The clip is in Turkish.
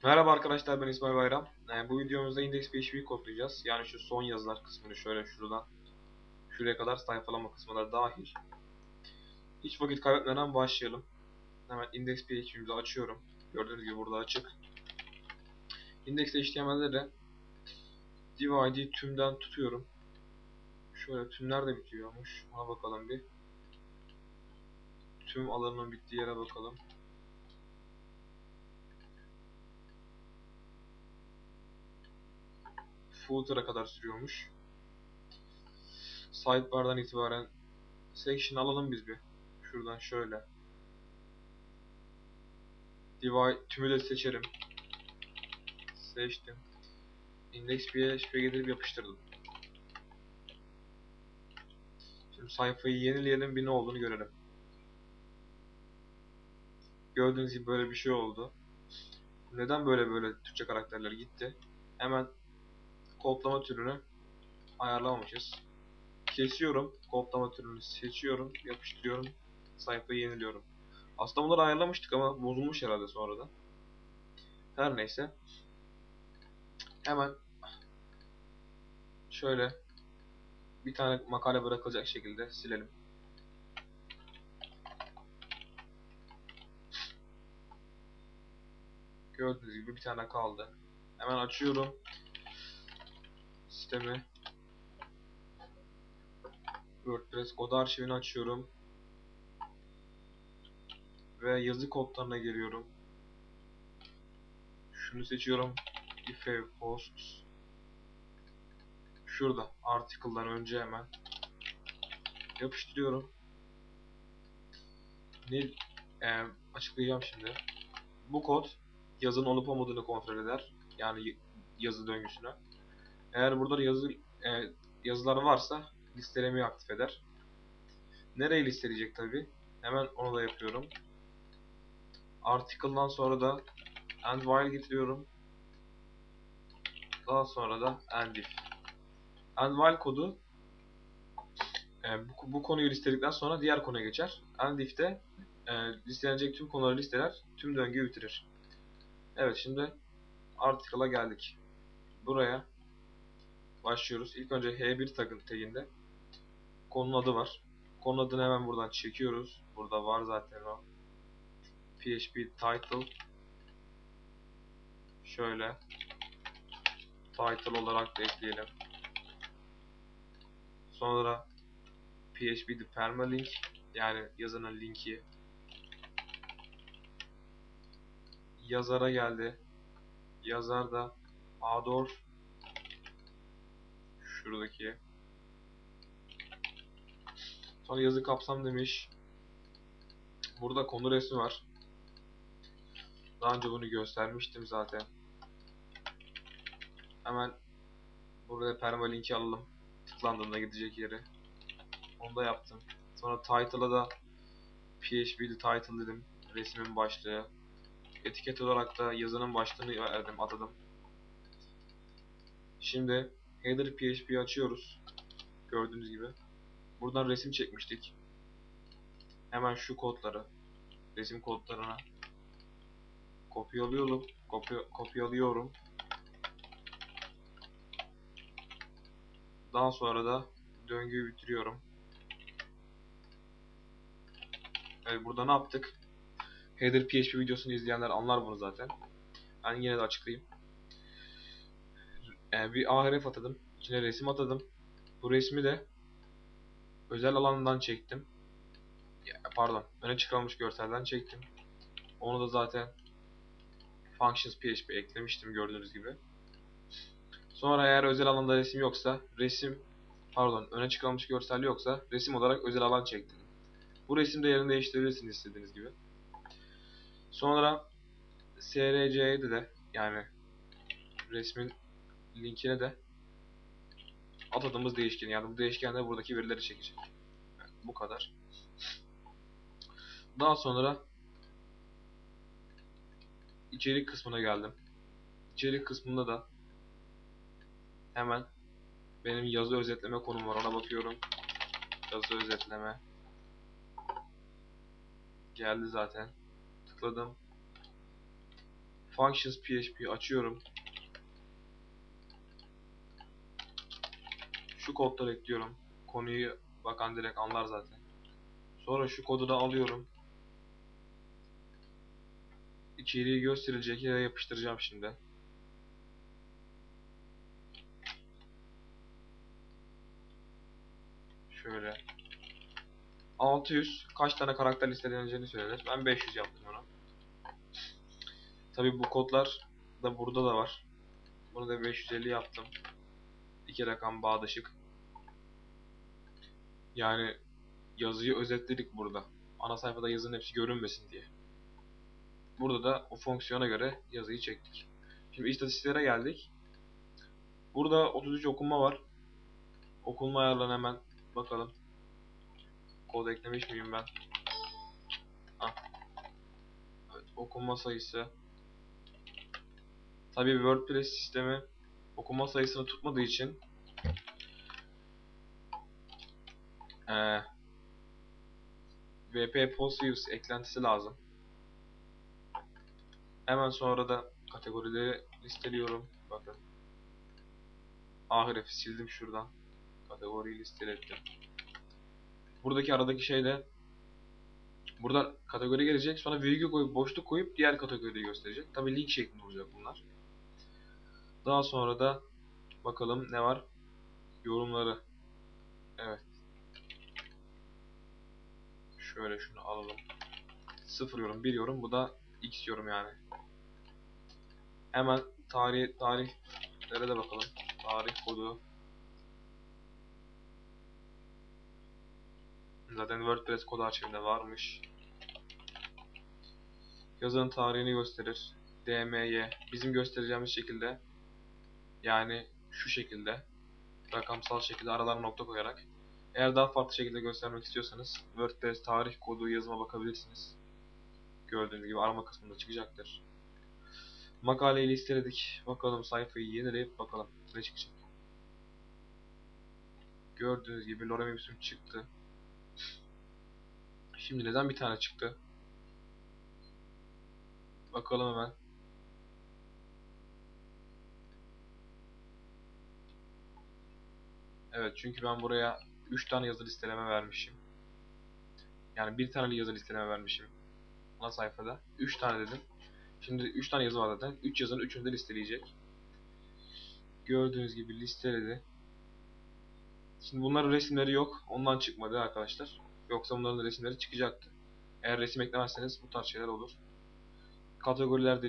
Merhaba arkadaşlar, ben İsmail Bayram. Bu videomuzda index PHP'yi kodlayacağız. Yani şu son yazılar kısmını şöyle şuradan şuraya kadar sayfalama kısmı da dahil. Hiç vakit kaybetmeden başlayalım. Hemen index PHP'mizi açıyorum. Gördüğünüz gibi burada açık. Index HTML'de div id tümden tutuyorum. Şöyle tümler de bitiyormuş. Ona bakalım bir. Tüm alanının bittiği yere bakalım. Footer'a kadar sürüyormuş. Sidebar'dan itibaren section alalım biz bir. Şuradan şöyle. Tümü de seçerim. Seçtim. Index PHP'ye getirip yapıştırdım. Şimdi sayfayı yenileyelim, bir ne olduğunu görelim. Gördüğünüz gibi böyle bir şey oldu. Neden böyle Türkçe karakterler gitti? Hemen kodlama türünü ayarlamamışız. Kesiyorum, kodlama türünü seçiyorum, yapıştırıyorum, sayfayı yeniliyorum. Aslında bunları ayarlamıştık ama bozulmuş herhalde sonradan. Her neyse. Hemen şöyle bir tane makale bırakılacak şekilde silelim. Gördüğünüz gibi bir tane kaldı. Hemen açıyorum sistemi. WordPress kod arşivini açıyorum. Ve yazı kodlarına geliyorum. Şunu seçiyorum. If a posts. Şurada article'dan önce hemen yapıştırıyorum. Ne açıklayacağım şimdi. Bu kod yazının olup olmadığını kontrol eder. Yani yazı döngüsünü. Eğer burada yazılar varsa listelemeyi aktif eder. Nereye listeleyecek tabi? Hemen onu da yapıyorum. Article'dan sonra da end while getiriyorum. Daha sonra da end if. End while kodu bu konuyu listeledikten sonra diğer konuya geçer. End if'te listelenecek tüm konuları listeler, tüm döngüyü bitirir. Evet, şimdi article'a geldik. Buraya başlıyoruz. İlk önce h1 taginde konunun adı var. Konunun adını hemen buradan çekiyoruz. Burada var zaten o. PHP title. Şöyle title olarak da ekleyelim. Sonra PHP permalink, yani yazının linki. Yazara geldi. Yazar da author, şuradaki. Sonra yazı kapsam demiş. Burada konu resmi var. Daha önce bunu göstermiştim zaten. Hemen buraya permalinki alalım. Tıklandığında gidecek yeri. Onu da yaptım. Sonra title'a da PHP title dedim. Resmin başlığı. Etiket olarak da yazının başlığını verdim, atadım. Şimdi header PHP'yi açıyoruz. Gördüğünüz gibi. Buradan resim çekmiştik. Hemen şu kodları, resim kodlarına kopyalıyorum. Daha sonra da döngüyü bitiriyorum. Evet, burada ne yaptık? Header PHP videosunu izleyenler anlar bunu zaten. Ben yine de açıklayayım. Bir ahref atadım. İçine resim atadım. Bu resmi de özel alanından çektim. Pardon, öne çıkarılmış görselden çektim. Onu da zaten functions PHP eklemiştim gördüğünüz gibi. Sonra eğer özel alanda resim yoksa, öne çıkarılmış görsel yoksa resim olarak özel alan çektim. Bu resimde yerini değiştirebilirsiniz istediğiniz gibi. Sonra src'ye de yani resmin linkine de atadığımız değişken, yani bu değişken de buradaki verileri çekecek. Yani bu kadar. Daha sonra içerik kısmına geldim. İçerik kısmında da hemen benim yazı özetleme konum var, ona bakıyorum. Yazı özetleme geldi zaten. Tıkladım. Functions PHP açıyorum. Şu kodları ekliyorum. Konuyu bakan direkt anlar zaten. Sonra şu kodu da alıyorum. İçeriği gösterilecek yere yapıştıracağım şimdi. Şöyle. 600 kaç tane karakter listeleneceğini söyler. Ben 500 yaptım onu. Tabi bu kodlar da burada da var. Bunu da 550 yaptım. 2 rakam bağdaşık. Yani yazıyı özetledik burada. Ana sayfada yazının hepsi görünmesin diye. Burada da o fonksiyona göre yazıyı çektik. Şimdi istatistiklere geldik. Burada 33 okunma var. Okunma ayarlarına hemen bakalım. Kod eklemiş miyim ben? Evet, okunma sayısı. Tabii WordPress sistemi okuma sayısını tutmadığı için WP Postfires eklentisi lazım. Hemen sonra da kategorileri listeliyorum. Bakın. Ahiref sildim şuradan. Kategoriyi listeledim. Buradaki aradaki şey de burada kategori gelecek. Sonra virgül koyup boşluk koyup diğer kategoriyi gösterecek. Tabii link şeklinde olacak bunlar. Daha sonra da bakalım ne var? Yorumları. Evet. Şöyle şunu alalım. 0 yorum, 1 yorum. Bu da X yorum yani. Hemen tarihlere de bakalım. Tarih kodu. Zaten WordPress kod arşivinde varmış. Yazının tarihini gösterir. DMY. Bizim göstereceğimiz şekilde. Yani şu şekilde. Rakamsal şekilde aralarına nokta koyarak. Eğer daha farklı şekilde göstermek istiyorsanız WordPress tarih kodu yazıma bakabilirsiniz. Gördüğünüz gibi arama kısmında çıkacaktır. Makaleyi listeledik. Bakalım sayfayı yenileyip bakalım ne çıkacak. Gördüğünüz gibi Lorem Ipsum çıktı. Şimdi neden bir tane çıktı? Bakalım hemen. Evet, çünkü ben buraya 3 tane yazı listeleme vermişim. Yani bir tane yazı listeleme vermişim. Ana sayfada. 3 tane dedim. Şimdi 3 tane yazı var zaten. 3 yazının 3'ünü de listeleyecek. Gördüğünüz gibi listeledi. Şimdi bunların resimleri yok. Ondan çıkmadı arkadaşlar. Yoksa bunların resimleri çıkacaktı. Eğer resim eklemezseniz bu tarz şeyler olur. Kategoriler